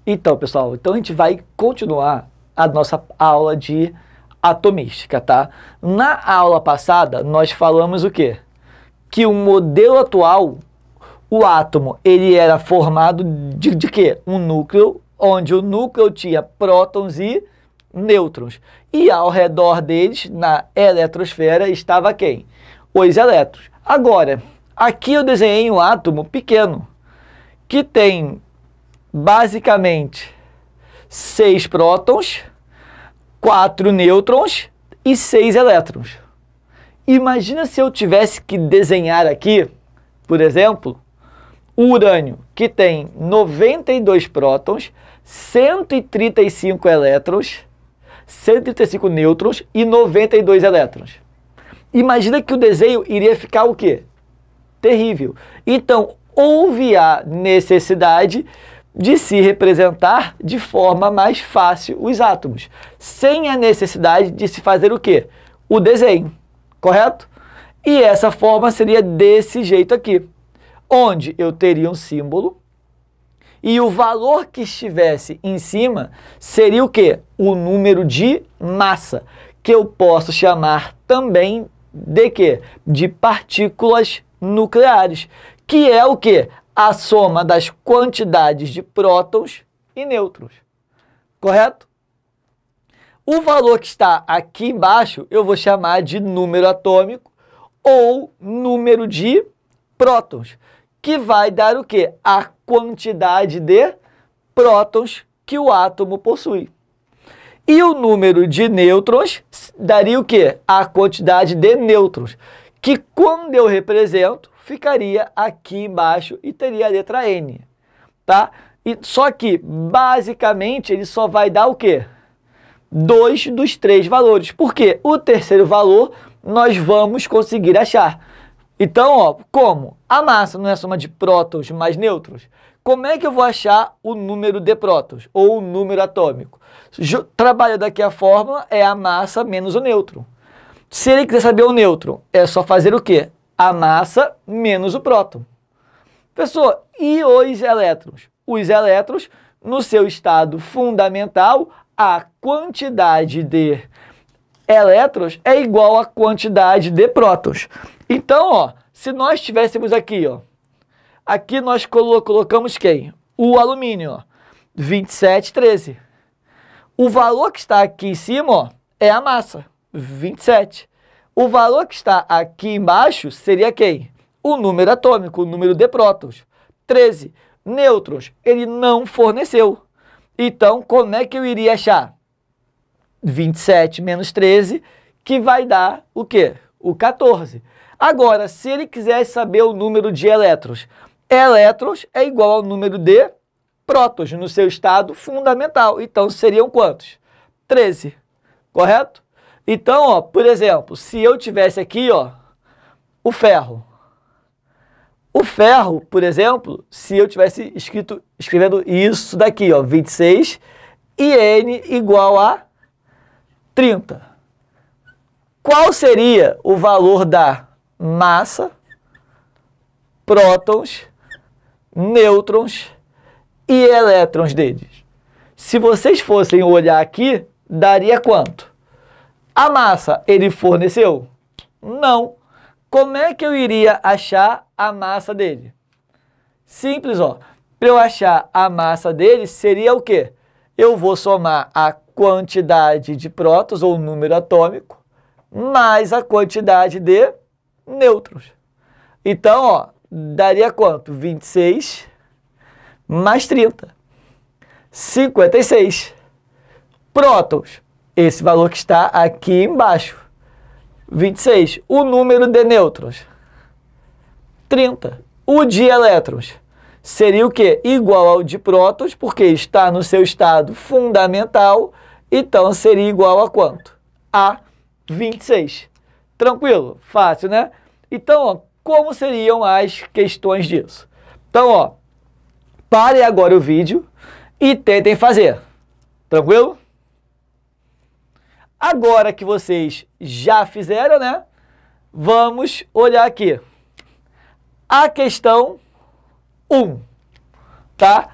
Então, pessoal, a gente vai continuar a nossa aula de atomística, tá? Na aula passada, nós falamos o quê? Que o modelo atual, o átomo, ele era formado de quê? Um núcleo, onde o núcleo tinha prótons e nêutrons. E ao redor deles, na eletrosfera, estava quem? Os elétrons. Agora, aqui eu desenhei um átomo pequeno, que tem basicamente 6 prótons, 4 nêutrons e 6 elétrons. Imagina se eu tivesse que desenhar aqui, por exemplo, o urânio, que tem 92 prótons, 135 elétrons, 135 nêutrons e 92 elétrons. Imagina que o desenho iria ficar o quê? Terrível. Então, houve a necessidade de se representar de forma mais fácil os átomos, sem a necessidade de se fazer o quê? O desenho, correto? E essa forma seria desse jeito aqui, onde eu teria um símbolo e o valor que estivesse em cima seria o quê? O número de massa, que eu posso chamar também de quê? De partículas nucleares, que é o quê? A soma das quantidades de prótons e nêutrons, correto? O valor que está aqui embaixo eu vou chamar de número atômico ou número de prótons, que vai dar o quê? A quantidade de prótons que o átomo possui. E o número de nêutrons daria o quê? A quantidade de nêutrons, que quando eu represento, ficaria aqui embaixo e teria a letra N, tá? E só que, basicamente, ele só vai dar o quê? 2 dos 3 valores, porque o terceiro valor nós vamos conseguir achar. Então, ó, como? A massa não é a soma de prótons mais nêutrons? Como é que eu vou achar o número de prótons, ou o número atômico? Trabalho daqui a fórmula é a massa menos o nêutron. Se ele quiser saber o nêutron, é só fazer o quê? A massa menos o próton. Pessoal, e os elétrons? Os elétrons, no seu estado fundamental, a quantidade de elétrons é igual à quantidade de prótons. Então, ó, se nós tivéssemos aqui, ó, aqui nós colocamos quem? O alumínio, ó, 27,13. O valor que está aqui em cima, ó, é a massa, 27. O valor que está aqui embaixo seria quem? O número atômico, o número de prótons, 13. Nêutrons, ele não forneceu. Então, como é que eu iria achar? 27 menos 13, que vai dar o quê? O 14. Agora, se ele quisesse saber o número de elétrons, elétrons é igual ao número de prótons no seu estado fundamental. Então, seriam quantos? 13, correto? Então, ó, por exemplo, se eu tivesse aqui, ó, o ferro. O ferro, por exemplo, se eu tivesse escrevendo isso daqui, ó, 26 e N igual a 30. Qual seria o valor da massa, prótons, nêutrons e elétrons deles? Se vocês fossem olhar aqui, daria quanto? A massa, ele forneceu? Não. Como é que eu iria achar a massa dele? Simples, ó. Para eu achar a massa dele, seria o quê? Eu vou somar a quantidade de prótons, ou número atômico, mais a quantidade de nêutrons. Então, ó, daria quanto? 26 mais 30. 56. Prótons. Esse valor que está aqui embaixo, 26. O número de nêutrons, 30. O de elétrons seria o quê? Igual ao de prótons, porque está no seu estado fundamental, então seria igual a quanto? A 26. Tranquilo? Fácil, né? Então, ó, como seriam as questões disso? Então, ó, parem agora o vídeo e tentem fazer. Tranquilo? Agora que vocês já fizeram, né? Vamos olhar aqui. A questão 1, tá?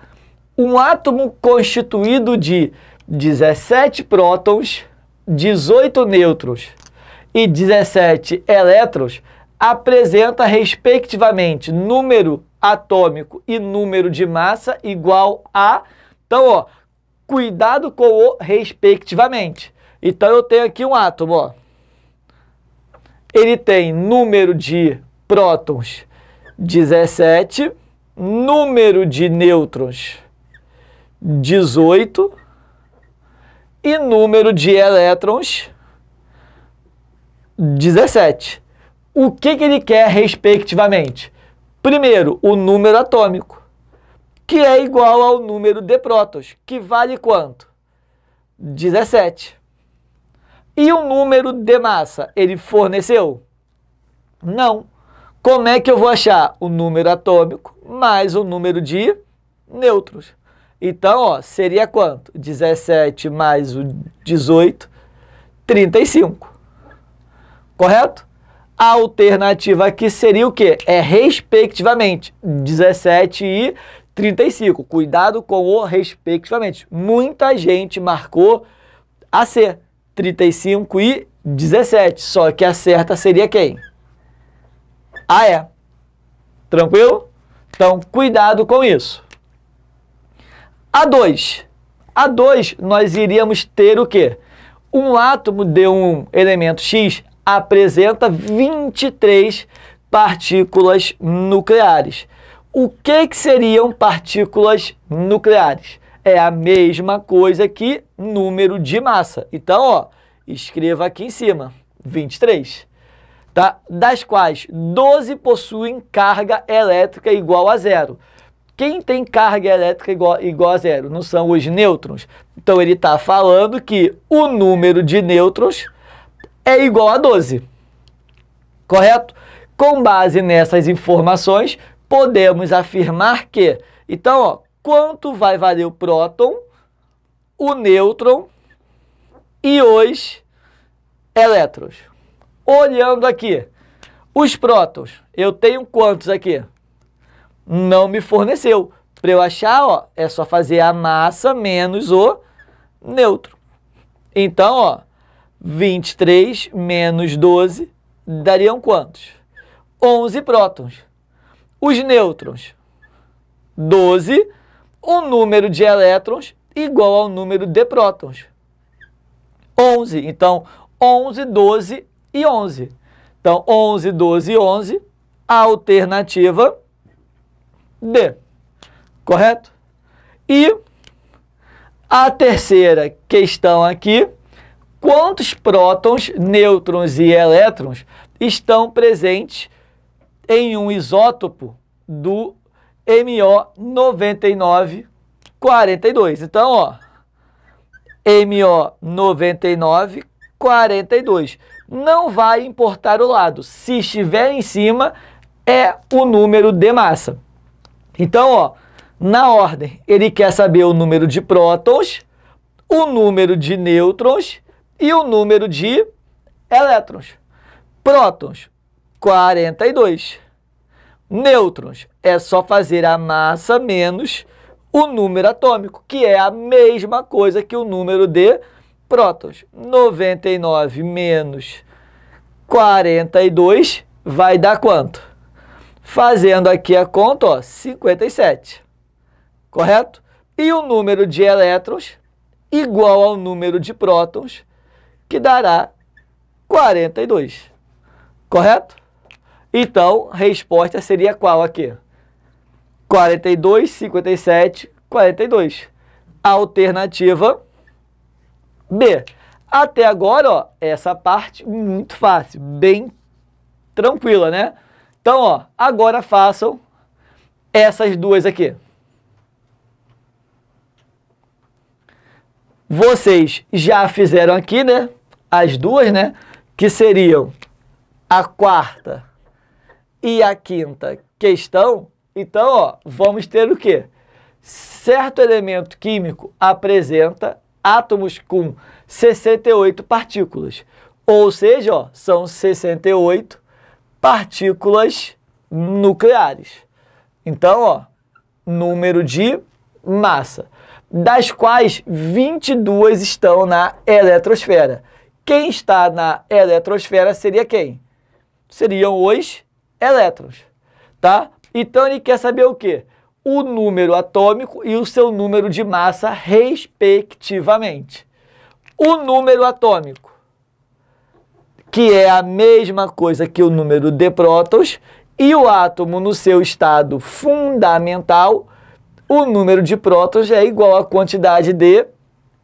um átomo constituído de 17 prótons, 18 nêutrons e 17 elétrons apresenta, respectivamente, número atômico e número de massa igual a... Então, ó, cuidado com o respectivamente. Então, eu tenho aqui um átomo, ó. Ele tem número de prótons 17, número de nêutrons 18 e número de elétrons 17. O que ele quer respectivamente? Primeiro, o número atômico, que é igual ao número de prótons, que vale quanto? 17. E o número de massa, ele forneceu? Não. Como é que eu vou achar o número atômico mais o número de nêutrons? Então, ó, seria quanto? 17 mais o 18, 35. Correto? A alternativa aqui seria o quê? É respectivamente 17 e 35. Cuidado com o respectivamente. Muita gente marcou a C, 35 e 17. Só que a certa seria quem? A E. Tranquilo? Então, cuidado com isso. A2. A2, nós iríamos ter o quê? Um átomo de um elemento X apresenta 23 partículas nucleares. O que seriam partículas nucleares? É a mesma coisa que número de massa. Então, ó, escreva aqui em cima, 23. Tá? Das quais 12 possuem carga elétrica igual a zero. Quem tem carga elétrica igual a zero? Não são os nêutrons. Então, ele está falando que o número de nêutrons é igual a 12. Correto? Com base nessas informações, podemos afirmar que... Então, ó, quanto vai valer o próton, o nêutron e os elétrons? Olhando aqui, os prótons, eu tenho quantos aqui? Não me forneceu. Para eu achar, ó, é só fazer a massa menos o nêutron. Então, ó, 23 menos 12 dariam quantos? 11 prótons. Os nêutrons, 12. O número de elétrons igual ao número de prótons, 11. Então, 11, 12 e 11. Então, 11, 12 e 11, a alternativa D. Correto? E a terceira questão aqui, quantos prótons, nêutrons e elétrons estão presentes em um isótopo do MO 9942? Então, ó, MO 9942. Não vai importar o lado. Se estiver em cima, é o número de massa. Então, ó, na ordem, ele quer saber o número de prótons, o número de nêutrons e o número de elétrons. Prótons, 42. Nêutrons, é só fazer a massa menos o número atômico, que é a mesma coisa que o número de prótons. 99 menos 42 vai dar quanto? Fazendo aqui a conta, ó, 57. Correto? E o número de elétrons igual ao número de prótons, que dará 42. Correto? Então, a resposta seria qual aqui? 42, 57, 42. Alternativa B. Até agora, ó, essa parte muito fácil, bem tranquila, né? Então, ó, agora façam essas duas aqui. Vocês já fizeram aqui, né? As duas, né? Que seriam a quarta e a quinta questão. Então, ó, vamos ter o quê? Certo elemento químico apresenta átomos com 68 partículas. Ou seja, ó, são 68 partículas nucleares. Então, ó, número de massa, das quais 22 estão na eletrosfera. Quem está na eletrosfera seria quem? Seriam os elétrons, tá? Então ele quer saber o quê? O número atômico e o seu número de massa, respectivamente. O número atômico, que é a mesma coisa que o número de prótons, e o átomo no seu estado fundamental, o número de prótons é igual à quantidade de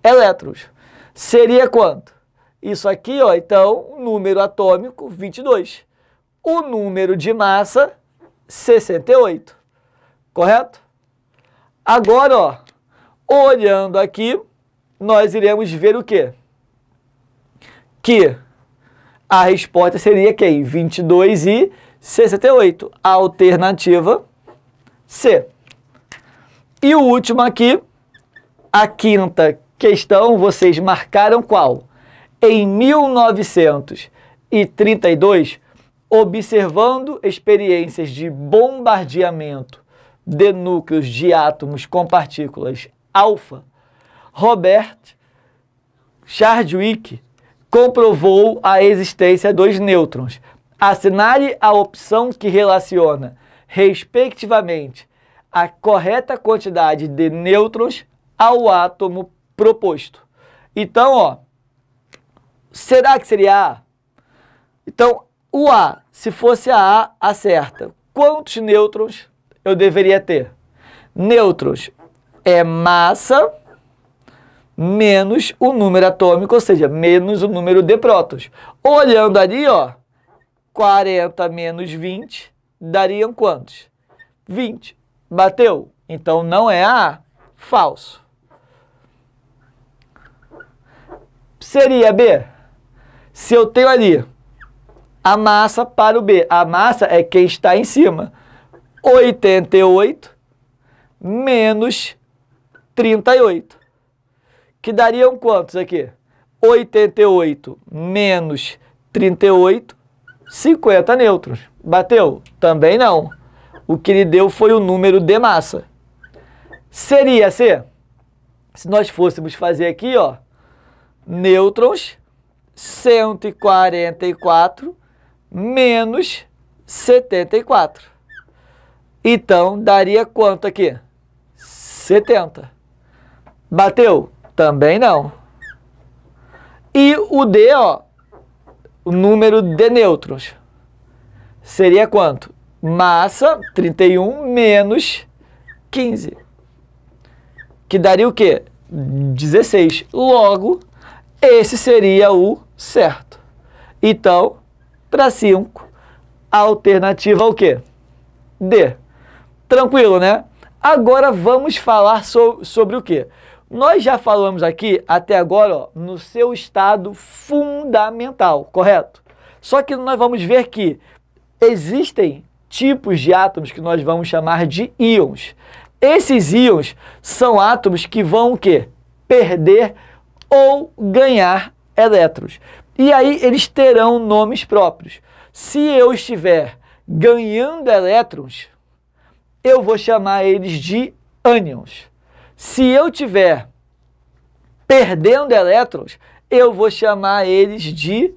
elétrons. Seria quanto? Isso aqui, ó, então, número atômico, 22. O número de massa, 68. Correto? Agora, ó, olhando aqui, nós iremos ver o quê? Que a resposta seria quem? 22 e 68. A alternativa C. E o último aqui, a quinta questão, vocês marcaram qual? Em 1932, observando experiências de bombardeamento de núcleos de átomos com partículas alfa, Robert Chadwick comprovou a existência dos nêutrons. Assinale a opção que relaciona, respectivamente, a correta quantidade de nêutrons ao átomo proposto. Então, ó, será que seria A? Então, o A, se fosse a A, acerta. Quantos nêutrons eu deveria ter? Nêutrons é massa menos o número atômico, ou seja, menos o número de prótons. Olhando ali, ó, 40 menos 20 dariam quantos? 20. Bateu? Então não é A. Falso. Seria B. Se eu tenho ali a massa para o B. A massa é quem está em cima. 88 menos 38. Que dariam quantos aqui? 88 menos 38, 50 nêutrons. Bateu? Também não. O que ele deu foi o número de massa. Seria C? Se nós fôssemos fazer aqui, ó, nêutrons, 144 menos 74. Então, daria quanto aqui? 70. Bateu? Também não. E o D, ó, o número de nêutrons, seria quanto? Massa, 31 menos 15. Que daria o quê? 16. Logo, esse seria o certo. Então, para 5, a alternativa é o quê? D. Tranquilo, né? Agora vamos falar sobre o quê? Nós já falamos aqui, até agora, ó, no seu estado fundamental, correto? Só que nós vamos ver que existem tipos de átomos que nós vamos chamar de íons. Esses íons são átomos que vão o quê? Perder ou ganhar elétrons. E aí eles terão nomes próprios. Se eu estiver ganhando elétrons, eu vou chamar eles de ânions. Se eu estiver perdendo elétrons, eu vou chamar eles de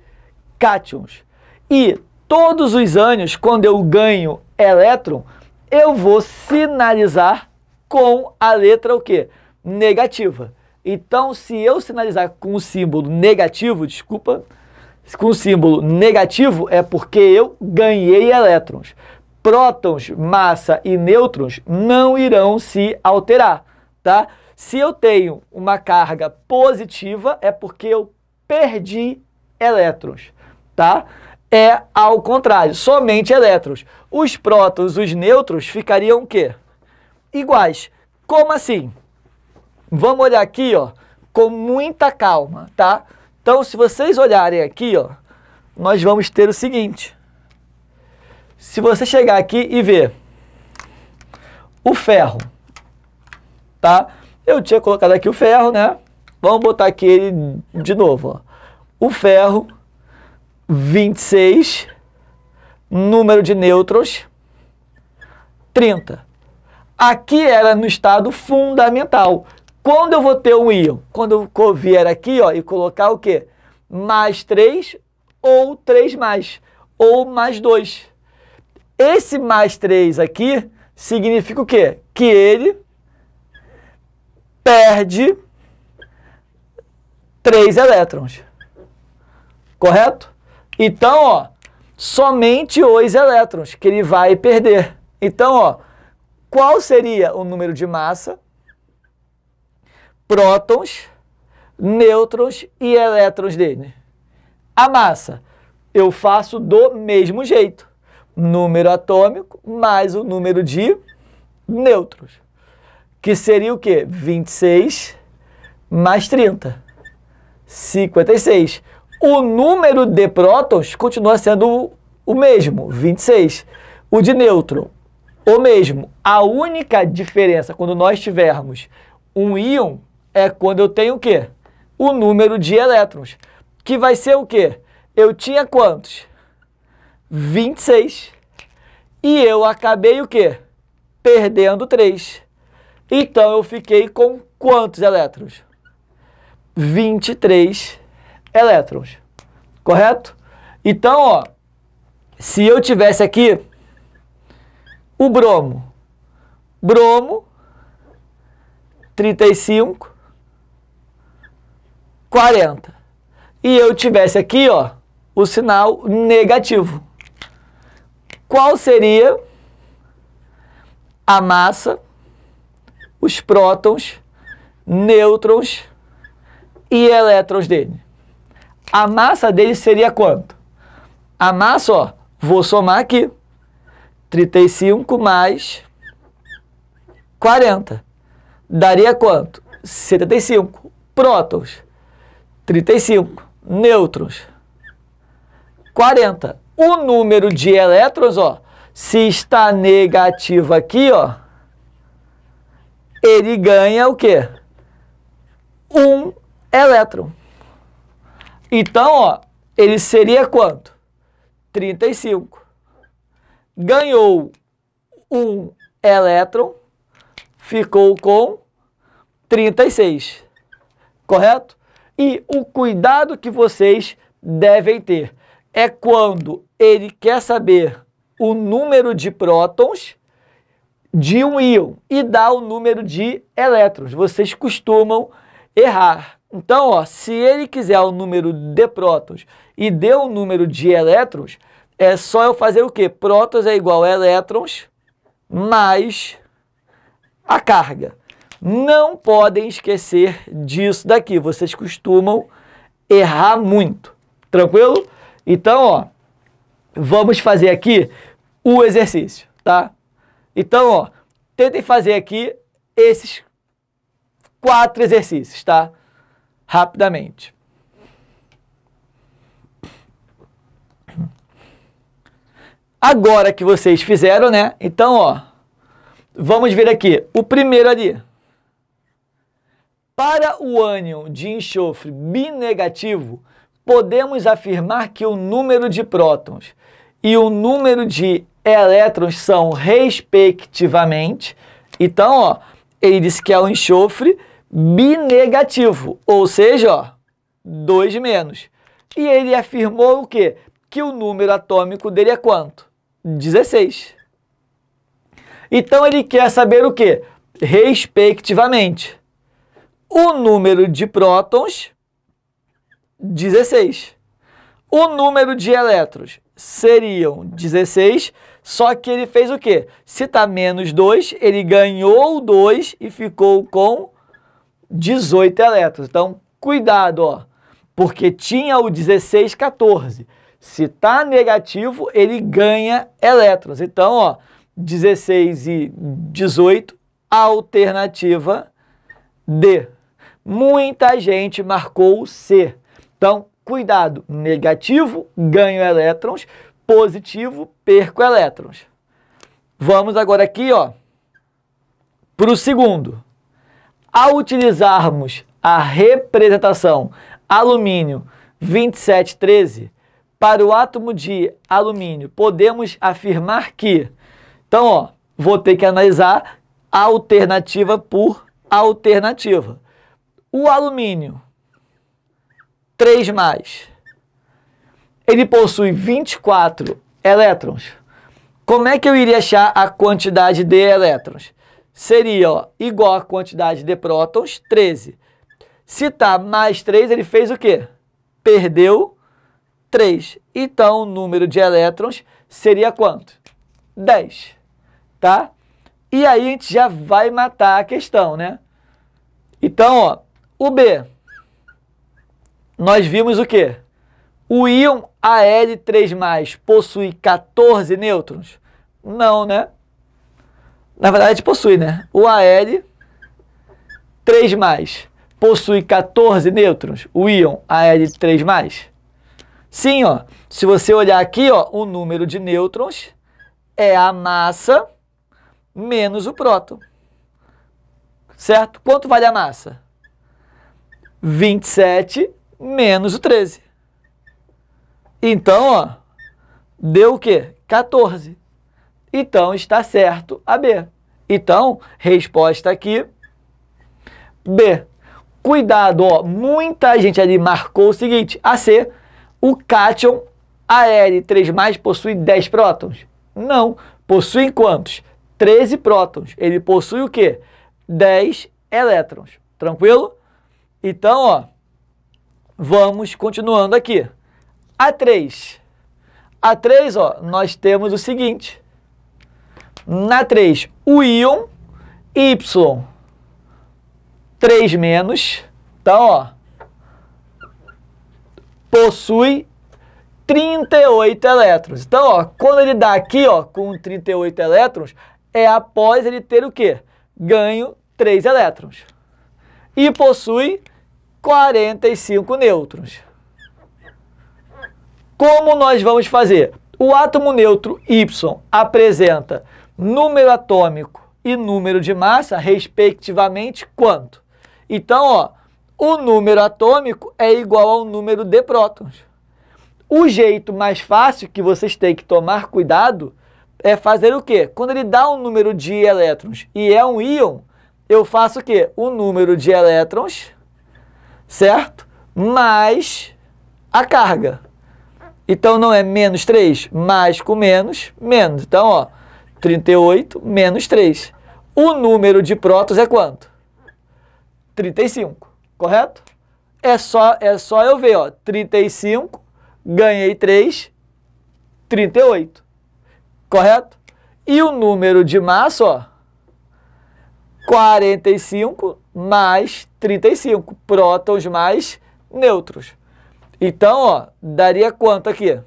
cátions. E todos os ânions, quando eu ganho elétron, eu vou sinalizar com a letra o quê? Negativa. Então, se eu sinalizar com o símbolo negativo, desculpa, com o símbolo negativo é porque eu ganhei elétrons. Prótons, massa e nêutrons não irão se alterar, tá? Se eu tenho uma carga positiva é porque eu perdi elétrons, tá? É ao contrário, somente elétrons. Os prótons, os nêutrons ficariam o quê? Iguais. Como assim? Vamos olhar aqui, ó, com muita calma, tá? Então, se vocês olharem aqui, ó, nós vamos ter o seguinte. Se você chegar aqui e ver o ferro, tá? Eu tinha colocado aqui o ferro, né? Vamos botar aqui ele de novo, ó. O ferro, 26, número de nêutrons, 30. Aqui era no estado fundamental. Quando eu vou ter um íon? Quando eu vier aqui, ó, e colocar o quê? Mais 3 ou 3 mais, ou mais 2. Esse mais 3 aqui significa o quê? Que ele perde 3 elétrons. Correto? Então, ó, somente os elétrons que ele vai perder. Então, ó, qual seria o número de massa, prótons, nêutrons e elétrons dele? A massa eu faço do mesmo jeito. Número atômico mais o número de nêutrons. Que seria o quê? 26 mais 30. 56. O número de prótons continua sendo o mesmo, 26. O de nêutron, o mesmo. A única diferença quando nós tivermos um íon é quando eu tenho o quê? O número de elétrons. Que vai ser o quê? Eu tinha quantos? 26. E eu acabei o quê? Perdendo 3. Então eu fiquei com quantos elétrons? 23 elétrons. Correto? Então, ó, se eu tivesse aqui o bromo, 35, 40. E eu tivesse aqui, ó, o sinal negativo. Qual seria a massa, os prótons, nêutrons e elétrons dele? A massa dele seria quanto? A massa, ó, vou somar aqui. 35 mais 40. Daria quanto? 75. Prótons, 35. Nêutrons, 40. O número de elétrons, ó, se está negativo aqui, ó, ele ganha o quê? 1 elétron. Então, ó, ele seria quanto? 35. Ganhou 1 elétron, ficou com 36. Correto? E o cuidado que vocês devem ter é quando ele quer saber o número de prótons de um íon e dá o número de elétrons. Vocês costumam errar. Então, ó, se ele quiser o número de prótons e deu o número de elétrons, é só eu fazer o quê? Prótons é igual a elétrons mais a carga. Não podem esquecer disso daqui. Vocês costumam errar muito. Tranquilo? Então, ó, vamos fazer aqui o exercício, tá? Então, ó, tentem fazer aqui esses 4 exercícios, tá? Rapidamente. Agora que vocês fizeram, né? Então, ó, vamos ver aqui. O primeiro ali. Para o ânion de enxofre binegativo, podemos afirmar que o número de prótons e o número de elétrons são respectivamente. Então, ó, ele disse que é o enxofre binegativo, ou seja, ó, 2 menos. E ele afirmou o quê? Que o número atômico dele é quanto? 16. Então, ele quer saber o quê? Respectivamente. O número de prótons, 16. O número de elétrons seriam 16, só que ele fez o quê? Se está menos 2, ele ganhou 2 e ficou com 18 elétrons. Então, cuidado, ó, porque tinha o 16, 14. Se está negativo, ele ganha elétrons. Então, ó, 16 e 18, alternativa D. Muita gente marcou C. Então, cuidado, negativo, ganho elétrons, positivo, perco elétrons. Vamos agora aqui, ó, para o segundo. Ao utilizarmos a representação alumínio 2713 para o átomo de alumínio, podemos afirmar que... Então, ó, vou ter que analisar alternativa por alternativa. O alumínio, 3+, ele possui 24 elétrons. Como é que eu iria achar a quantidade de elétrons? Seria, ó, igual a quantidade de prótons, 13. Se está mais 3, ele fez o quê? Perdeu 3. Então, o número de elétrons seria quanto? 10. Tá? E aí, a gente já vai matar a questão, né? Então, ó, o B. Nós vimos o quê? O íon Al3+ possui 14 nêutrons? Não, né? Na verdade, possui, né? O Al3+ possui 14 nêutrons? O íon Al3+? Sim, ó. Se você olhar aqui, ó, o número de nêutrons é a massa menos o próton. Certo? Quanto vale a massa? 27 menos o 13. Então, ó, deu o quê? 14. Então, está certo a B. Então, resposta aqui, B. Cuidado, ó, muita gente ali marcou o seguinte, a C, o cátion Al3+ possui 10 prótons? Não. Possui quantos? 13 prótons. Ele possui o quê? 10 elétrons. Tranquilo? Então, ó, vamos continuando aqui. A3. A3, ó, nós temos o seguinte. Na 3, o íon Y3-, então, ó, possui 38 elétrons. Então, ó, quando ele dá aqui, ó, com 38 elétrons, é após ele ter o quê? Ganho 3 elétrons. E possui 45 nêutrons. Como nós vamos fazer? O átomo neutro Y apresenta número atômico e número de massa, respectivamente, quanto? Então, ó, o número atômico é igual ao número de prótons. O jeito mais fácil que vocês têm que tomar cuidado é fazer o quê? Quando ele dá um número de elétrons e é um íon, eu faço o quê? O número de elétrons, certo? Mais a carga. Então, não é menos 3, mais com menos, menos. Então, ó, 38 menos 3. O número de prótons é quanto? 35, correto? É só eu ver, ó, 35, ganhei 3, 38, correto? E o número de massa, ó, 45 mais 35, prótons mais nêutrons. Então, ó, daria quanto aqui?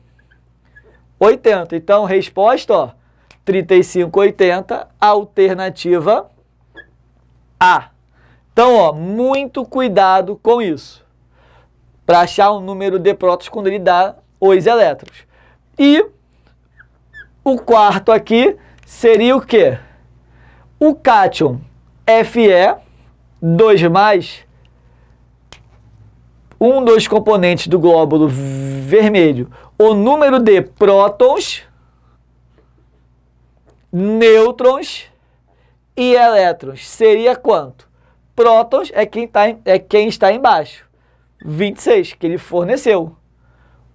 80. Então, resposta, ó, 35, 80, alternativa A. Então, ó, muito cuidado com isso, para achar o número de prótons quando ele dá os elétrons. E o quarto aqui seria o quê? O cátion Fe2+, um dos componentes do glóbulo vermelho, o número de prótons, nêutrons e elétrons seria quanto? Prótons é quem está embaixo, 26, que ele forneceu.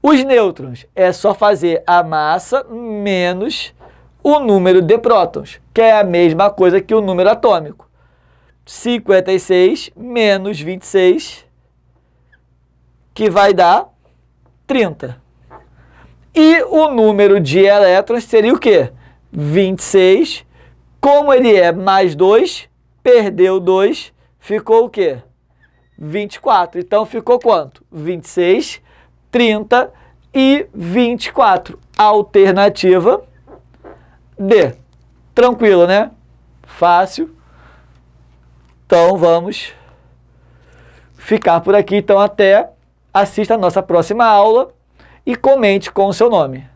Os nêutrons é só fazer a massa menos o número de prótons, que é a mesma coisa que o número atômico. 56 menos 26, que vai dar 30. E o número de elétrons seria o quê? 26. Como ele é mais 2, perdeu 2, ficou o quê? 24. Então, ficou quanto? 26, 30 e 24. Alternativa D. Tranquilo, né? Fácil. Então, vamos ficar por aqui. Então, até assista a nossa próxima aula e comente com o seu nome.